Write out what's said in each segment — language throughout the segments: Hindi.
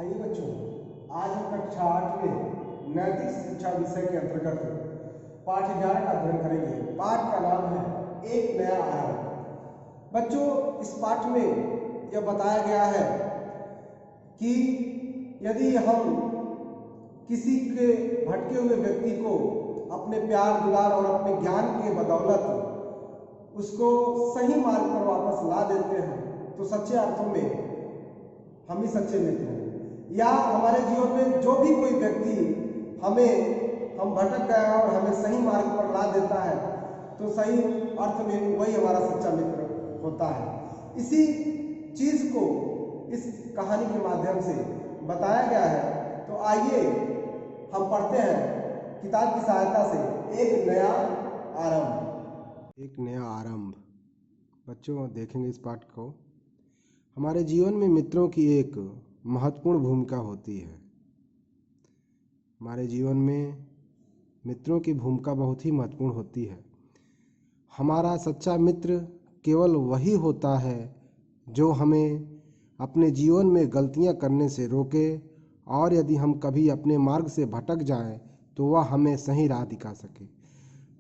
आइए बच्चों, आज हम कक्षा 8 में नैतिक शिक्षा विषय के अंतर्गत पाठ 11 का अध्ययन करेंगे। पाठ का नाम है एक नया आरंभ। बच्चों, इस पाठ में यह बताया गया है कि यदि हम किसी के भटके हुए व्यक्ति को अपने प्यार दुलार और अपने ज्ञान के बदौलत उसको सही मार्ग पर वापस ला देते हैं तो सच्चे अर्थों में हम ही सच्चे मित्र हैं। या हमारे जीवन में जो भी कोई व्यक्ति हम भटक गए और हमें सही मार्ग पर ला देता है तो सही अर्थ में वही हमारा सच्चा मित्र होता है। इसी चीज को इस कहानी के माध्यम से बताया गया है। तो आइए हम पढ़ते हैं किताब की सहायता से एक नया आरंभ। एक नया आरंभ। बच्चों, देखेंगे इस पाठ को। हमारे जीवन में मित्रों की एक महत्वपूर्ण भूमिका होती है। हमारे जीवन में मित्रों की भूमिका बहुत ही महत्वपूर्ण होती है। हमारा सच्चा मित्र केवल वही होता है जो हमें अपने जीवन में गलतियां करने से रोके, और यदि हम कभी अपने मार्ग से भटक जाएं तो वह हमें सही राह दिखा सके।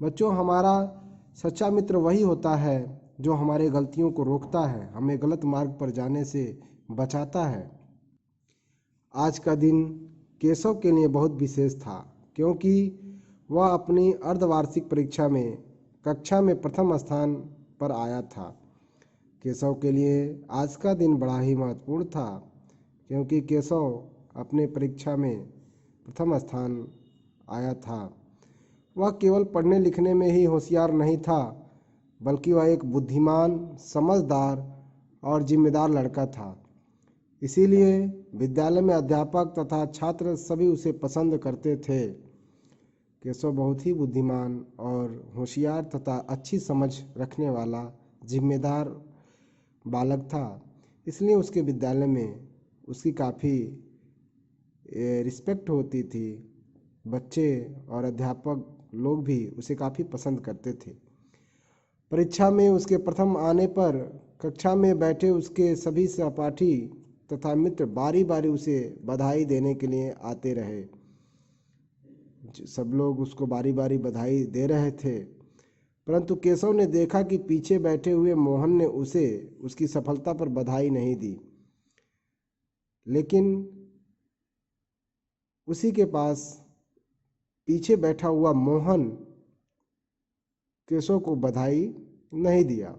बच्चों, हमारा सच्चा मित्र वही होता है जो हमारे गलतियों को रोकता है, हमें गलत मार्ग पर जाने से बचाता है। आज का दिन केशव के लिए बहुत विशेष था, क्योंकि वह अपनी अर्धवार्षिक परीक्षा में कक्षा में प्रथम स्थान पर आया था। केशव के लिए आज का दिन बड़ा ही महत्वपूर्ण था, क्योंकि केशव अपने परीक्षा में प्रथम स्थान आया था। वह केवल पढ़ने लिखने में ही होशियार नहीं था, बल्कि वह एक बुद्धिमान, समझदार और जिम्मेदार लड़का था। इसीलिए विद्यालय में अध्यापक तथा छात्र सभी उसे पसंद करते थे। केशव बहुत ही बुद्धिमान और होशियार तथा अच्छी समझ रखने वाला जिम्मेदार बालक था। इसलिए उसके विद्यालय में उसकी काफ़ी रिस्पेक्ट होती थी। बच्चे और अध्यापक लोग भी उसे काफ़ी पसंद करते थे। परीक्षा में उसके प्रथम आने पर कक्षा में बैठे उसके सभी सहपाठी तथा मित्र बारी बारी उसे बधाई देने के लिए आते रहे। सब लोग उसको बारी बारी बधाई दे रहे थे, परंतु केशव ने देखा कि पीछे बैठे हुए मोहन ने उसे उसकी सफलता पर बधाई नहीं दी, लेकिन उसी के पास पीछे बैठा हुआ मोहन केशव को बधाई नहीं दिया।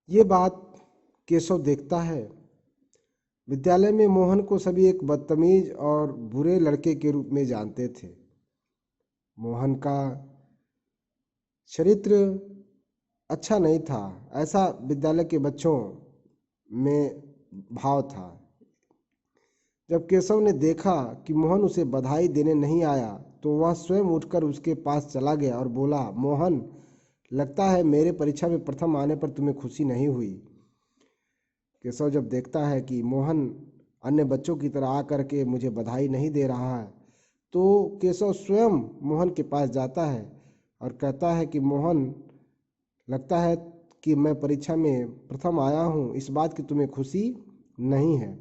ये बात केशव देखता है। विद्यालय में मोहन को सभी एक बदतमीज और बुरे लड़के के रूप में जानते थे। मोहन का चरित्र अच्छा नहीं था, ऐसा विद्यालय के बच्चों में भाव था। जब केशव ने देखा कि मोहन उसे बधाई देने नहीं आया तो वह स्वयं उठकर उसके पास चला गया और बोला, मोहन, लगता है मेरे परीक्षा में प्रथम आने पर तुम्हें खुशी नहीं हुई। केशव जब देखता है कि मोहन अन्य बच्चों की तरह आकर के मुझे बधाई नहीं दे रहा है, तो केशव स्वयं मोहन के पास जाता है और कहता है कि मोहन, लगता है कि मैं परीक्षा में प्रथम आया हूँ, इस बात की तुम्हें खुशी नहीं है।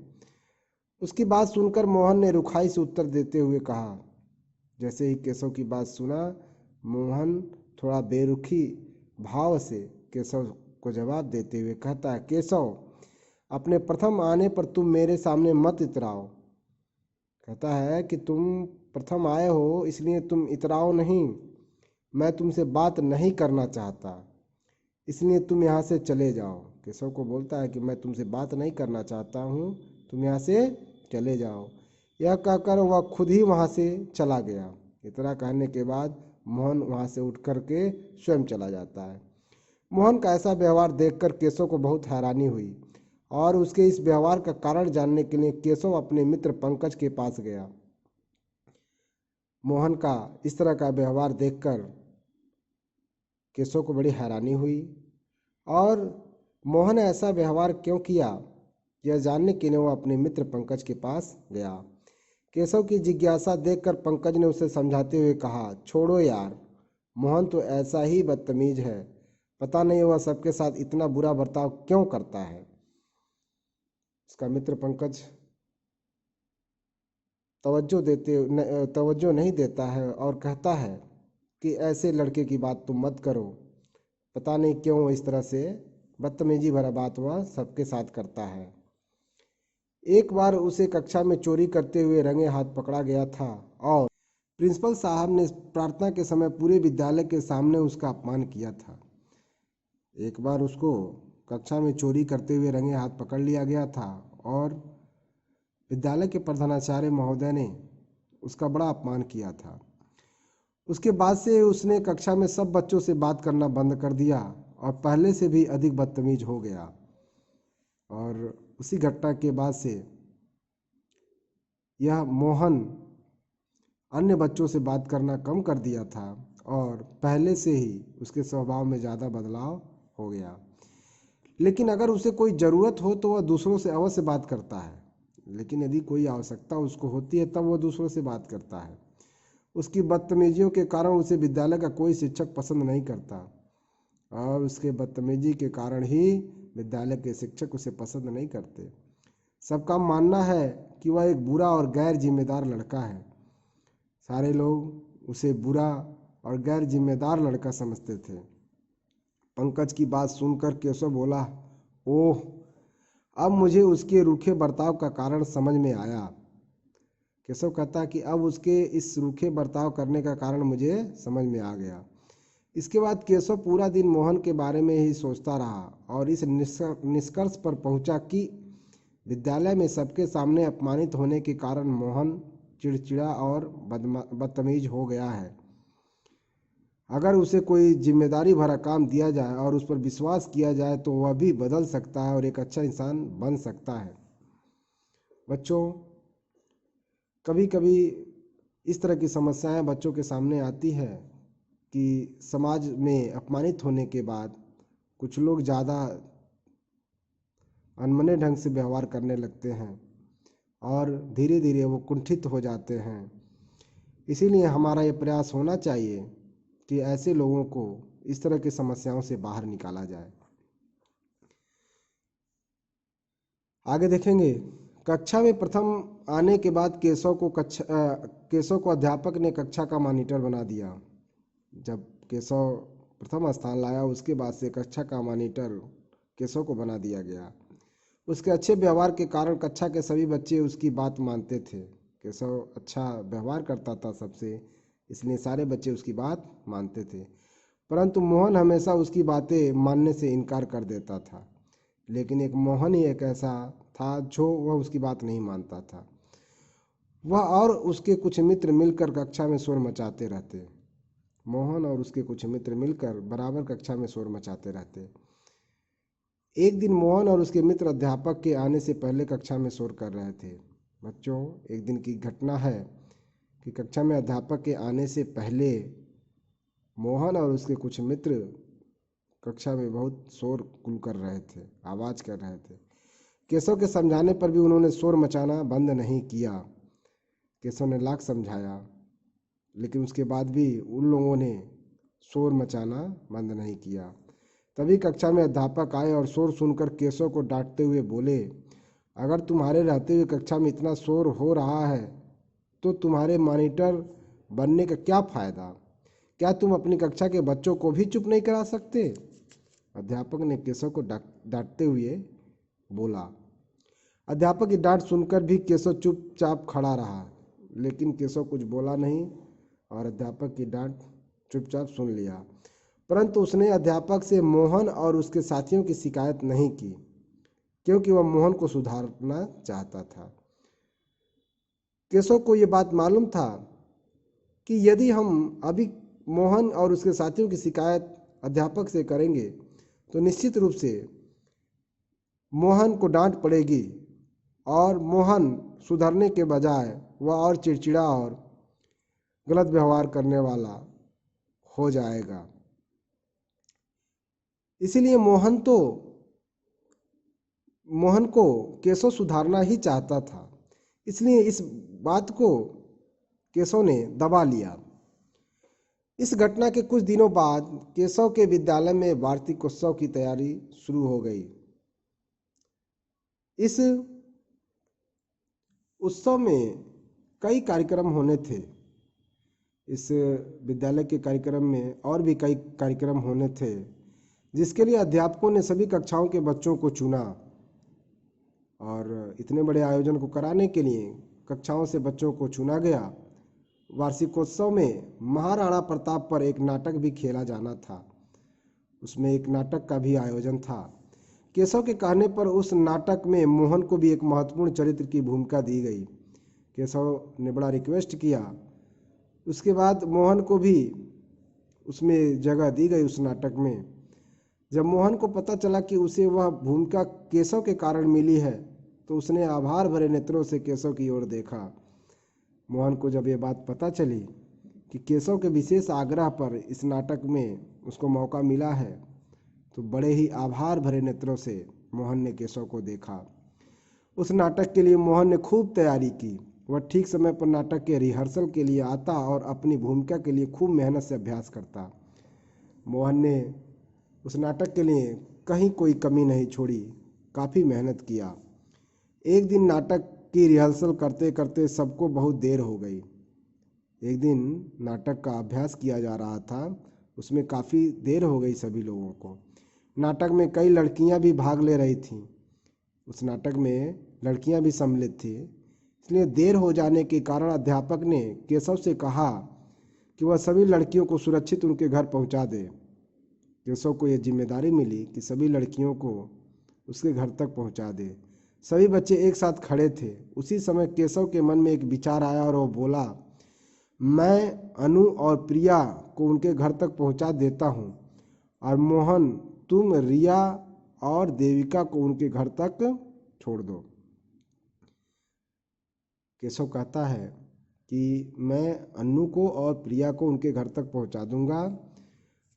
उसकी बात सुनकर मोहन ने रुखाई से उत्तर देते हुए कहा। जैसे ही केशव की बात सुना, मोहन थोड़ा बेरुखी भाव से केशव को जवाब देते हुए कहता है, केशव, अपने प्रथम आने पर तुम मेरे सामने मत इतराओ। कहता है कि तुम प्रथम आए हो इसलिए तुम इतराओ नहीं। मैं तुमसे बात नहीं करना चाहता, इसलिए तुम यहाँ से चले जाओ। केशव को बोलता है कि मैं तुमसे बात नहीं करना चाहता हूँ, तुम यहाँ से चले जाओ। यह कहकर वह खुद ही वहाँ से चला गया। इतना कहने के बाद मोहन वहाँ से उठ कर के स्वयं चला जाता है। मोहन का ऐसा व्यवहार देखकर केशव को बहुत हैरानी हुई, और उसके इस व्यवहार का कारण जानने के लिए केशव अपने मित्र पंकज के पास गया। मोहन का इस तरह का व्यवहार देखकर केशव को बड़ी हैरानी हुई, और मोहन ऐसा व्यवहार क्यों किया यह जानने के लिए वह अपने मित्र पंकज के पास गया। केशव की जिज्ञासा देखकर पंकज ने उसे समझाते हुए कहा, छोड़ो यार, मोहन तो ऐसा ही बदतमीज है, पता नहीं वह सबके साथ इतना बुरा बर्ताव क्यों करता है। उसका मित्र पंकज तवज्जो नहीं देता है और कहता है कि ऐसे लड़के की बात तुम मत करो, पता नहीं क्यों इस तरह से बदतमीजी भरा बात वह सबके साथ करता है। एक बार उसे कक्षा में चोरी करते हुए रंगे हाथ पकड़ा गया था और प्रिंसिपल साहब ने प्रार्थना के समय पूरे विद्यालय के सामने उसका अपमान किया था। एक बार उसको कक्षा में चोरी करते हुए रंगे हाथ पकड़ लिया गया था और विद्यालय के प्रधानाचार्य महोदय ने उसका बड़ा अपमान किया था। उसके बाद से उसने कक्षा में सब बच्चों से बात करना बंद कर दिया और पहले से भी अधिक बदतमीज हो गया। और उसी घटना के बाद से यह मोहन अन्य बच्चों से बात करना कम कर दिया था और पहले से ही उसके स्वभाव में ज़्यादा बदलाव हो गया। लेकिन अगर उसे कोई ज़रूरत हो तो वह दूसरों से अवश्य बात करता है, लेकिन यदि कोई आवश्यकता उसको होती है तब वह दूसरों से बात करता है। उसकी बदतमीजियों के कारण उसे विद्यालय का कोई शिक्षक पसंद नहीं करता और उसके बदतमीजी के कारण ही विद्यालय के शिक्षक उसे पसंद नहीं करते। सबका मानना है कि वह एक बुरा और गैर जिम्मेदार लड़का है। सारे लोग उसे बुरा और गैर जिम्मेदार लड़का समझते थे। पंकज की बात सुनकर केशव बोला, ओह, अब मुझे उसके रूखे बर्ताव का कारण समझ में आया। केशव कहता कि अब उसके इस रूखे बर्ताव करने का कारण मुझे समझ में आ गया। इसके बाद केशव पूरा दिन मोहन के बारे में ही सोचता रहा और इस निष्कर्ष पर पहुंचा कि विद्यालय में सबके सामने अपमानित होने के कारण मोहन चिड़चिड़ा और बदतमीज हो गया है। अगर उसे कोई जिम्मेदारी भरा काम दिया जाए और उस पर विश्वास किया जाए तो वह भी बदल सकता है और एक अच्छा इंसान बन सकता है। बच्चों, कभी कभी इस तरह की समस्याएं बच्चों के सामने आती है कि समाज में अपमानित होने के बाद कुछ लोग ज़्यादा अनमने ढंग से व्यवहार करने लगते हैं और धीरे धीरे वो कुंठित हो जाते हैं। इसीलिए हमारा ये प्रयास होना चाहिए कि ऐसे लोगों को इस तरह की समस्याओं से बाहर निकाला जाए। आगे देखेंगे। कक्षा में प्रथम आने के बाद केशव को अध्यापक ने कक्षा का मॉनिटर बना दिया। जब केशव प्रथम स्थान लाया उसके बाद से कक्षा का मॉनिटर केशव को बना दिया गया। उसके अच्छे व्यवहार के कारण कक्षा के सभी बच्चे उसकी बात मानते थे। केशव अच्छा व्यवहार करता था सबसे, इसलिए सारे बच्चे उसकी बात मानते थे। परंतु मोहन हमेशा उसकी बातें मानने से इनकार कर देता था। लेकिन एक मोहन ही एक ऐसा था जो वह उसकी बात नहीं मानता था। वह और उसके कुछ मित्र मिलकर कक्षा में शोर मचाते रहते। मोहन और उसके कुछ मित्र मिलकर बराबर कक्षा में शोर मचाते रहते। एक दिन मोहन और उसके मित्र अध्यापक के आने से पहले कक्षा में शोर कर रहे थे। बच्चों, एक दिन की घटना है कि कक्षा में अध्यापक के आने से पहले मोहन और उसके कुछ मित्र कक्षा में बहुत शोर गुल कर रहे थे, आवाज़ कर रहे थे। केशव के समझाने पर भी उन्होंने शोर मचाना बंद नहीं किया। केशव ने लाख समझाया, लेकिन उसके बाद भी उन लोगों ने शोर मचाना बंद नहीं किया। तभी कक्षा में अध्यापक आए और शोर सुनकर केशव को डांटते हुए बोले, अगर तुम्हारे रहते हुए कक्षा में इतना शोर हो रहा है तो तुम्हारे मॉनिटर बनने का क्या फ़ायदा? क्या तुम अपनी कक्षा के बच्चों को भी चुप नहीं करा सकते? अध्यापक ने केशव को डांटते हुए बोला। अध्यापक की डांट सुनकर भी केशव चुपचाप खड़ा रहा, लेकिन केशव कुछ बोला नहीं और अध्यापक की डांट चुपचाप सुन लिया। परंतु उसने अध्यापक से मोहन और उसके साथियों की शिकायत नहीं की, क्योंकि वह मोहन को सुधारना चाहता था। केशव को यह बात मालूम था कि यदि हम अभी मोहन और उसके साथियों की शिकायत अध्यापक से करेंगे तो निश्चित रूप से मोहन को डांट पड़ेगी और मोहन सुधरने के बजाय वह और चिड़चिड़ा और गलत व्यवहार करने वाला हो जाएगा। इसीलिए मोहन को केशव सुधारना ही चाहता था। इसलिए इस बात को केशव ने दबा लिया। इस घटना के कुछ दिनों बाद केशव के विद्यालय में वार्षिकोत्सव की तैयारी शुरू हो गई। इस उत्सव में कई कार्यक्रम होने थे। इस विद्यालय के कार्यक्रम में और भी कई कार्यक्रम होने थे, जिसके लिए अध्यापकों ने सभी कक्षाओं के बच्चों को चुना। और इतने बड़े आयोजन को कराने के लिए कक्षाओं से बच्चों को चुना गया। वार्षिकोत्सव में महाराणा प्रताप पर एक नाटक भी खेला जाना था। उसमें एक नाटक का भी आयोजन था। केशव के कहने पर उस नाटक में मोहन को भी एक महत्वपूर्ण चरित्र की भूमिका दी गई। केशव ने बड़ा रिक्वेस्ट किया। उसके बाद मोहन को भी उसमें जगह दी गई उस नाटक में। जब मोहन को पता चला कि उसे वह भूमिका केशव के कारण मिली है, तो उसने आभार भरे नेत्रों से केशव की ओर देखा। मोहन को जब ये बात पता चली कि केशव के विशेष आग्रह पर इस नाटक में उसको मौका मिला है, तो बड़े ही आभार भरे नेत्रों से मोहन ने केशव को देखा। उस नाटक के लिए मोहन ने खूब तैयारी की। वह ठीक समय पर नाटक के रिहर्सल के लिए आता और अपनी भूमिका के लिए खूब मेहनत से अभ्यास करता। मोहन ने उस नाटक के लिए कहीं कोई कमी नहीं छोड़ी, काफ़ी मेहनत किया। एक दिन नाटक की रिहर्सल करते करते सबको बहुत देर हो गई। एक दिन नाटक का अभ्यास किया जा रहा था, उसमें काफ़ी देर हो गई सभी लोगों को। नाटक में कई लड़कियां भी भाग ले रही थीं। उस नाटक में लड़कियां भी सम्मिलित थी। इसलिए देर हो जाने के कारण अध्यापक ने केशव से कहा कि वह सभी लड़कियों को सुरक्षित उनके घर पहुंचा दे। केशव को यह जिम्मेदारी मिली कि सभी लड़कियों को उसके घर तक पहुंचा दे। सभी बच्चे एक साथ खड़े थे। उसी समय केशव के मन में एक विचार आया और वो बोला, मैं अनु और प्रिया को उनके घर तक पहुंचा देता हूं, और मोहन तुम रिया और देविका को उनके घर तक छोड़ दो। केशव कहता है कि मैं अन्नू को और प्रिया को उनके घर तक पहुंचा दूंगा,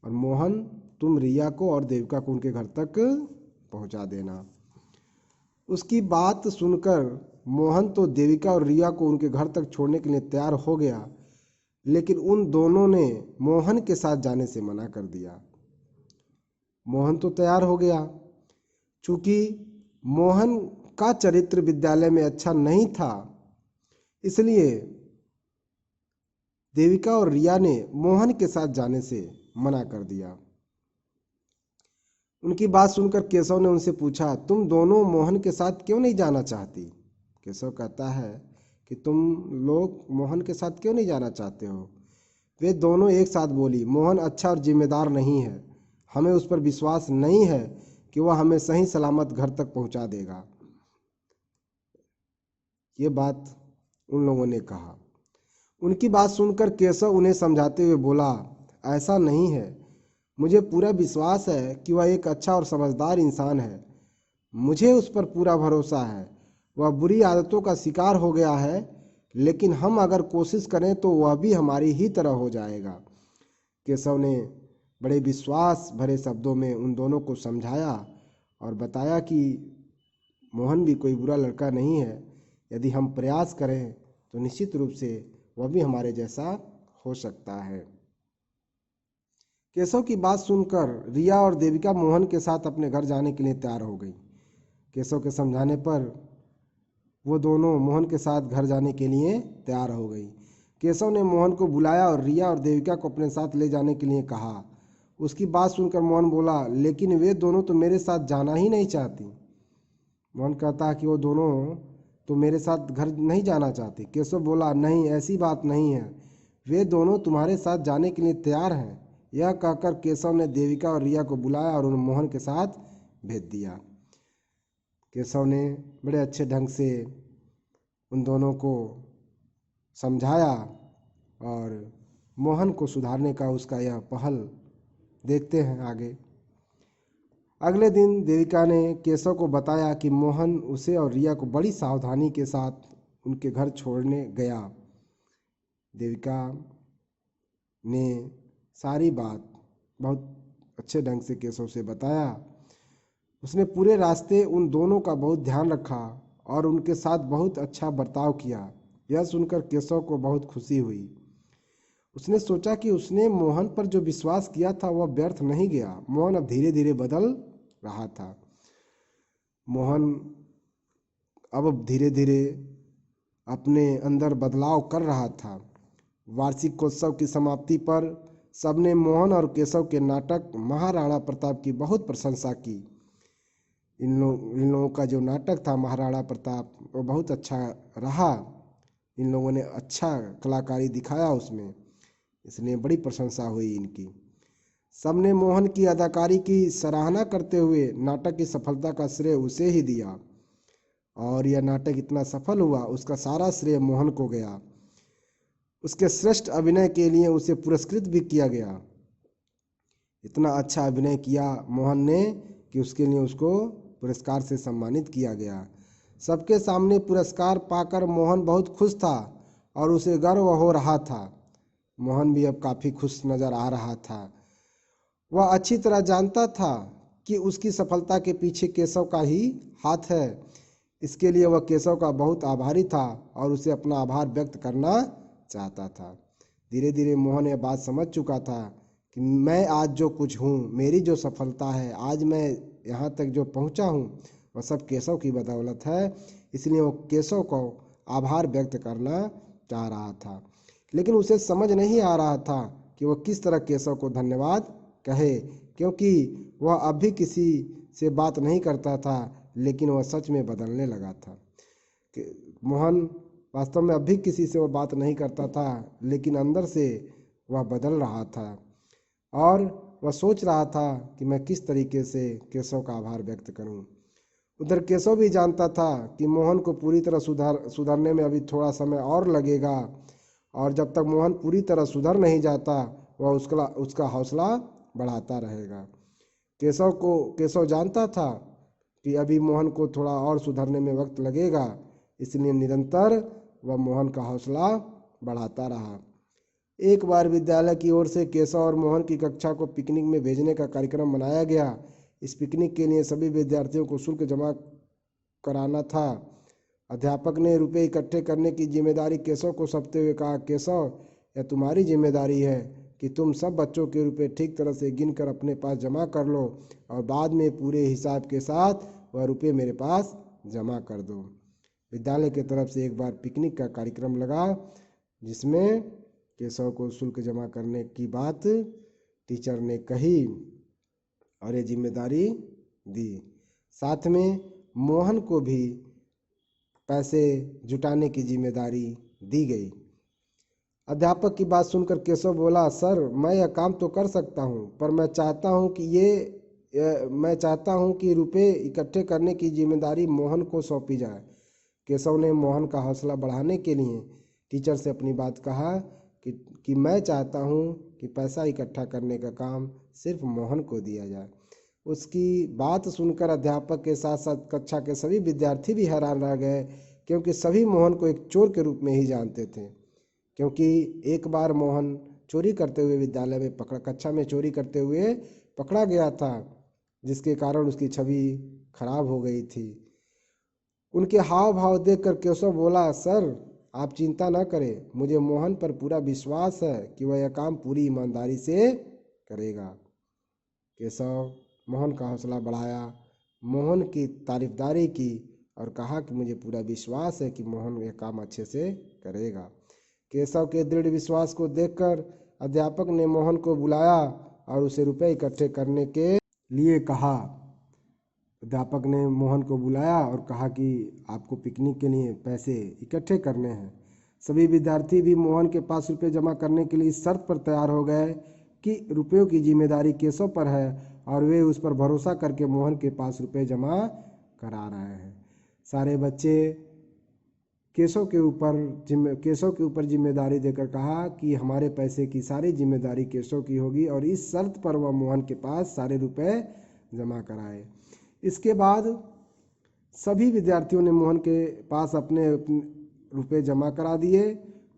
और मोहन तुम रिया को और देविका को उनके घर तक पहुंचा देना। उसकी बात सुनकर मोहन तो देविका और रिया को उनके घर तक छोड़ने के लिए तैयार हो गया, लेकिन उन दोनों ने मोहन के साथ जाने से मना कर दिया। मोहन तो तैयार हो गया। चूंकि मोहन का चरित्र विद्यालय में अच्छा नहीं था, इसलिए देविका और रिया ने मोहन के साथ जाने से मना कर दिया। उनकी बात सुनकर केशव ने उनसे पूछा, तुम दोनों मोहन के साथ क्यों नहीं जाना चाहती? केशव कहता है कि तुम लोग मोहन के साथ क्यों नहीं जाना चाहते हो? वे दोनों एक साथ बोली, मोहन अच्छा और जिम्मेदार नहीं है। हमें उस पर विश्वास नहीं है कि वह हमें सही सलामत घर तक पहुंचा देगा। ये बात उन लोगों ने कहा। उनकी बात सुनकर केशव उन्हें समझाते हुए बोला, ऐसा नहीं है। मुझे पूरा विश्वास है कि वह एक अच्छा और समझदार इंसान है। मुझे उस पर पूरा भरोसा है। वह बुरी आदतों का शिकार हो गया है, लेकिन हम अगर कोशिश करें तो वह भी हमारी ही तरह हो जाएगा। केशव ने बड़े विश्वास भरे शब्दों में उन दोनों को समझाया और बताया कि मोहन भी कोई बुरा लड़का नहीं है। यदि हम प्रयास करें तो निश्चित रूप से वह भी हमारे जैसा हो सकता है। केशव की बात सुनकर रिया और देविका मोहन के साथ अपने घर जाने के लिए तैयार हो गई। केशव के समझाने पर वो दोनों मोहन के साथ घर जाने के लिए तैयार हो गई। केशव ने मोहन को बुलाया और रिया और देविका को अपने साथ ले जाने के लिए कहा। उसकी बात सुनकर मोहन बोला, लेकिन वे दोनों तो मेरे साथ जाना ही नहीं चाहती। मोहन कहता है कि वो दोनों तो मेरे साथ घर नहीं जाना चाहती। केशव बोला, नहीं, ऐसी बात नहीं है, वे दोनों तुम्हारे साथ जाने के लिए तैयार हैं। यह कहकर केशव ने देविका और रिया को बुलाया और उन्हें मोहन के साथ भेज दिया। केशव ने बड़े अच्छे ढंग से उन दोनों को समझाया और मोहन को सुधारने का उसका यह पहल देखते हैं आगे। अगले दिन देविका ने केशव को बताया कि मोहन उसे और रिया को बड़ी सावधानी के साथ उनके घर छोड़ने गया। देविका ने सारी बात बहुत अच्छे ढंग से केशव से बताया। उसने पूरे रास्ते उन दोनों का बहुत ध्यान रखा और उनके साथ बहुत अच्छा बर्ताव किया। यह सुनकर केशव को बहुत खुशी हुई। उसने सोचा कि उसने मोहन पर जो विश्वास किया था वह व्यर्थ नहीं गया। मोहन अब धीरे धीरे बदल रहा था। मोहन अब धीरे धीरे अपने अंदर बदलाव कर रहा था। वार्षिकोत्सव की समाप्ति पर सबने मोहन और केशव के नाटक महाराणा प्रताप की बहुत प्रशंसा की। इन लोगों का जो नाटक था महाराणा प्रताप वो बहुत अच्छा रहा। इन लोगों ने अच्छा कलाकारी दिखाया उसमें, इसलिए बड़ी प्रशंसा हुई इनकी। सबने मोहन की अदाकारी की सराहना करते हुए नाटक की सफलता का श्रेय उसे ही दिया और यह नाटक इतना सफल हुआ उसका सारा श्रेय मोहन को गया। उसके श्रेष्ठ अभिनय के लिए उसे पुरस्कृत भी किया गया। इतना अच्छा अभिनय किया मोहन ने कि उसके लिए उसको पुरस्कार से सम्मानित किया गया। सबके सामने पुरस्कार पाकर मोहन बहुत खुश था और उसे गर्व हो रहा था। मोहन भी अब काफ़ी खुश नज़र आ रहा था। वह अच्छी तरह जानता था कि उसकी सफलता के पीछे केशव का ही हाथ है। इसके लिए वह केशव का बहुत आभारी था और उसे अपना आभार व्यक्त करना चाहता था। धीरे धीरे मोहन यह बात समझ चुका था कि मैं आज जो कुछ हूँ, मेरी जो सफलता है, आज मैं यहाँ तक जो पहुँचा हूँ वह सब केशव की बदौलत है। इसलिए वो केशव को आभार व्यक्त करना चाह रहा था, लेकिन उसे समझ नहीं आ रहा था कि वह किस तरह केशव को धन्यवाद कहे, क्योंकि वह अब भी किसी से बात नहीं करता था, लेकिन वह सच में बदलने लगा था। मोहन वास्तव में अब भी किसी से वह बात नहीं करता था, लेकिन अंदर से वह बदल रहा था और वह सोच रहा था कि मैं किस तरीके से केशव का आभार व्यक्त करूं। उधर केशव भी जानता था कि मोहन को पूरी तरह सुधरने में अभी थोड़ा समय और लगेगा और जब तक मोहन पूरी तरह सुधर नहीं जाता वह उसका हौसला बढ़ाता रहेगा। केशव जानता था कि अभी मोहन को थोड़ा और सुधरने में वक्त लगेगा, इसलिए निरंतर वह मोहन का हौसला बढ़ाता रहा। एक बार विद्यालय की ओर से केशव और मोहन की कक्षा को पिकनिक में भेजने का कार्यक्रम बनाया गया। इस पिकनिक के लिए सभी विद्यार्थियों को शुल्क जमा कराना था। अध्यापक ने रुपए इकट्ठे करने की जिम्मेदारी केशव को सौंपते हुए कहा, केशव, यह तुम्हारी जिम्मेदारी है कि तुम सब बच्चों के रुपए ठीक तरह से गिनकर अपने पास जमा कर लो और बाद में पूरे हिसाब के साथ वह रुपये मेरे पास जमा कर दो। विद्यालय की तरफ से एक बार पिकनिक का कार्यक्रम लगा जिसमें केशव को शुल्क जमा करने की बात टीचर ने कही और ये जिम्मेदारी दी। साथ में मोहन को भी पैसे जुटाने की जिम्मेदारी दी गई। अध्यापक की बात सुनकर केशव बोला, सर, मैं यह काम तो कर सकता हूँ, पर मैं चाहता हूँ कि रुपए इकट्ठे करने की जिम्मेदारी मोहन को सौंपी जाए। केशव ने मोहन का हौसला बढ़ाने के लिए टीचर से अपनी बात कहा कि मैं चाहता हूँ कि पैसा इकट्ठा करने का काम सिर्फ मोहन को दिया जाए। उसकी बात सुनकर अध्यापक के साथ साथ कक्षा के सभी विद्यार्थी भी हैरान रह गए, क्योंकि सभी मोहन को एक चोर के रूप में ही जानते थे। क्योंकि एक बार मोहन चोरी करते हुए विद्यालय में कक्षा में चोरी करते हुए पकड़ा गया था, जिसके कारण उसकी छवि खराब हो गई थी। उनके हाव भाव देखकर केशव बोला, सर, आप चिंता न करें, मुझे मोहन पर पूरा विश्वास है कि वह यह काम पूरी ईमानदारी से करेगा। केशव मोहन का हौसला बढ़ाया, मोहन की तारीफदारी की और कहा कि मुझे पूरा विश्वास है कि मोहन यह काम अच्छे से करेगा। केशव के दृढ़ विश्वास को देखकर अध्यापक ने मोहन को बुलाया और उसे रुपए इकट्ठे करने के लिए कहा। अध्यापक ने मोहन को बुलाया और कहा कि आपको पिकनिक के लिए पैसे इकट्ठे करने हैं। सभी विद्यार्थी भी मोहन के पास रुपए जमा करने के लिए इस शर्त पर तैयार हो गए कि रुपयों की जिम्मेदारी केशव पर है और वे उस पर भरोसा करके मोहन के पास रुपए जमा करा रहे हैं। सारे बच्चे केशव के ऊपर जिम्मेदारी देकर कहा कि हमारे पैसे की सारी जिम्मेदारी केशव की होगी और इस शर्त पर वह मोहन के पास सारे रुपए जमा कराए। इसके बाद सभी विद्यार्थियों ने मोहन के पास अपने रुपए जमा करा दिए।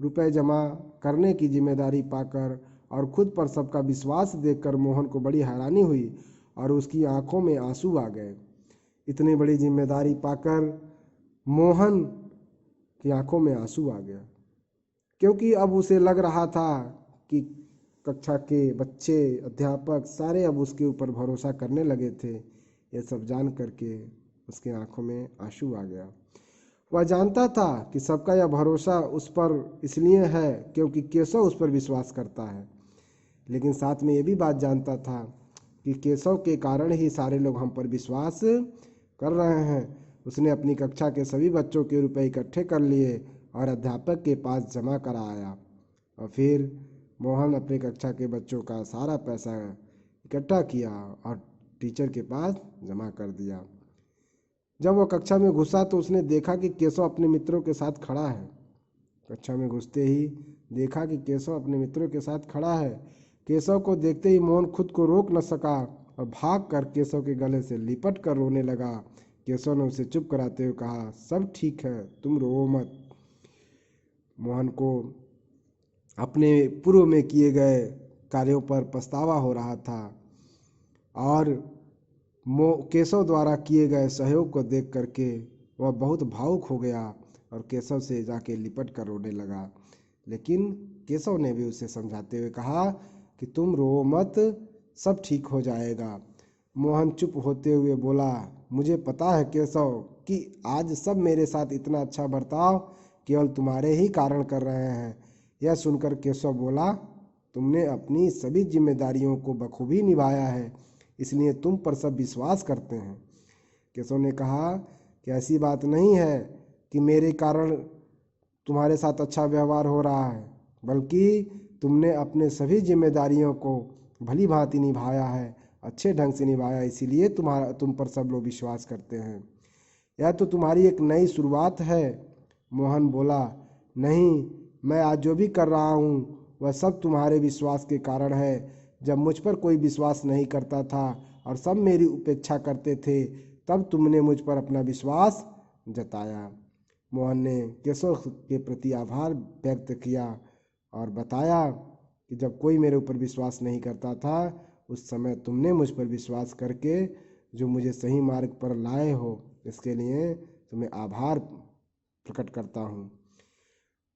रुपए जमा करने की जिम्मेदारी पाकर और खुद पर सबका विश्वास देखकर मोहन को बड़ी हैरानी हुई और उसकी आंखों में आंसू आ गए। इतनी बड़ी जिम्मेदारी पाकर मोहन की आंखों में आंसू आ गया, क्योंकि अब उसे लग रहा था कि कक्षा के बच्चे, अध्यापक सारे अब उसके ऊपर भरोसा करने लगे थे। यह सब जान करके उसके आंखों में आंसू आ गया। वह जानता था कि सबका यह भरोसा उस पर इसलिए है क्योंकि केशव उस पर विश्वास करता है, लेकिन साथ में यह भी बात जानता था कि केशव के कारण ही सारे लोग हम पर विश्वास कर रहे हैं। उसने अपनी कक्षा के सभी बच्चों के रुपए इकट्ठे कर लिए और अध्यापक के पास जमा करा आया, और फिर मोहन अपनी कक्षा के बच्चों का सारा पैसा इकट्ठा किया और टीचर के पास जमा कर दिया। जब वह कक्षा में घुसा तो उसने देखा कि केशव अपने मित्रों के साथ खड़ा है। कक्षा में घुसते ही देखा कि केशव अपने मित्रों के साथ खड़ा है। केशव को देखते ही मोहन खुद को रोक न सका और भाग कर केशव के गले से लिपट कर रोने लगा। केशव ने उसे चुप कराते हुए कहा, सब ठीक है, तुम रो मत। मोहन को अपने पूर्व में किए गए कार्यों पर पछतावा हो रहा था और केशव द्वारा किए गए सहयोग को देख करके वह बहुत भावुक हो गया और केशव से जाके लिपट कर रोने लगा। लेकिन केशव ने भी उसे समझाते हुए कहा कि तुम रो मत, सब ठीक हो जाएगा। मोहन चुप होते हुए बोला, मुझे पता है केशव कि आज सब मेरे साथ इतना अच्छा बर्ताव केवल तुम्हारे ही कारण कर रहे हैं। यह सुनकर केशव बोला, तुमने अपनी सभी जिम्मेदारियों को बखूबी निभाया है, इसलिए तुम पर सब विश्वास करते हैं। केशव ने कहा कि ऐसी बात नहीं है कि मेरे कारण तुम्हारे साथ अच्छा व्यवहार हो रहा है, बल्कि तुमने अपने सभी जिम्मेदारियों को भली भांति निभाया है, अच्छे ढंग से निभाया, इसीलिए तुम पर सब लोग विश्वास करते हैं। यह तो तुम्हारी एक नई शुरुआत है। मोहन बोला, नहीं, मैं आज जो भी कर रहा हूँ वह सब तुम्हारे विश्वास के कारण है। जब मुझ पर कोई विश्वास नहीं करता था और सब मेरी उपेक्षा करते थे, तब तुमने मुझ पर अपना विश्वास जताया। मोहन ने केशव के प्रति आभार व्यक्त किया और बताया कि जब कोई मेरे ऊपर विश्वास नहीं करता था, उस समय तुमने मुझ पर विश्वास करके जो मुझे सही मार्ग पर लाए हो, इसके लिए तुम्हें आभार प्रकट करता हूँ।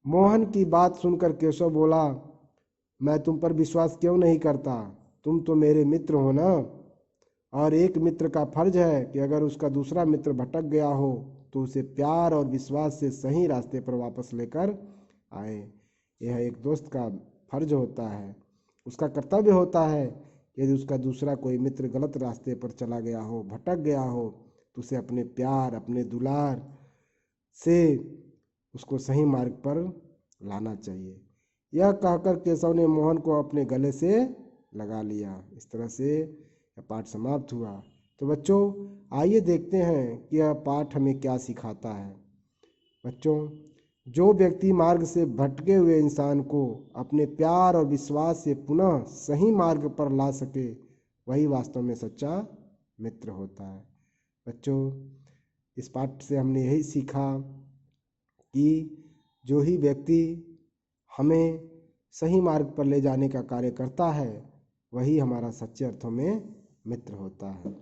मोहन की बात सुनकर केशव बोला, मैं तुम पर विश्वास क्यों नहीं करता? तुम तो मेरे मित्र हो ना, और एक मित्र का फर्ज है कि अगर उसका दूसरा मित्र भटक गया हो तो उसे प्यार और विश्वास से सही रास्ते पर वापस लेकर आए। यह एक दोस्त का फर्ज होता है, उसका कर्तव्य होता है। यदि उसका दूसरा कोई मित्र गलत रास्ते पर चला गया हो, भटक गया हो, तो उसे अपने प्यार, अपने दुलार से उसको सही मार्ग पर लाना चाहिए। यह कहकर केशव ने मोहन को अपने गले से लगा लिया। इस तरह से यह पाठ समाप्त हुआ। तो बच्चों, आइए देखते हैं कि यह पाठ हमें क्या सिखाता है। बच्चों, जो व्यक्ति मार्ग से भटके हुए इंसान को अपने प्यार और विश्वास से पुनः सही मार्ग पर ला सके, वही वास्तव में सच्चा मित्र होता है। बच्चों, इस पाठ से हमने यही सीखा कि जो ही व्यक्ति हमें सही मार्ग पर ले जाने का कार्य करता है, वही हमारा सच्चे अर्थों में मित्र होता है।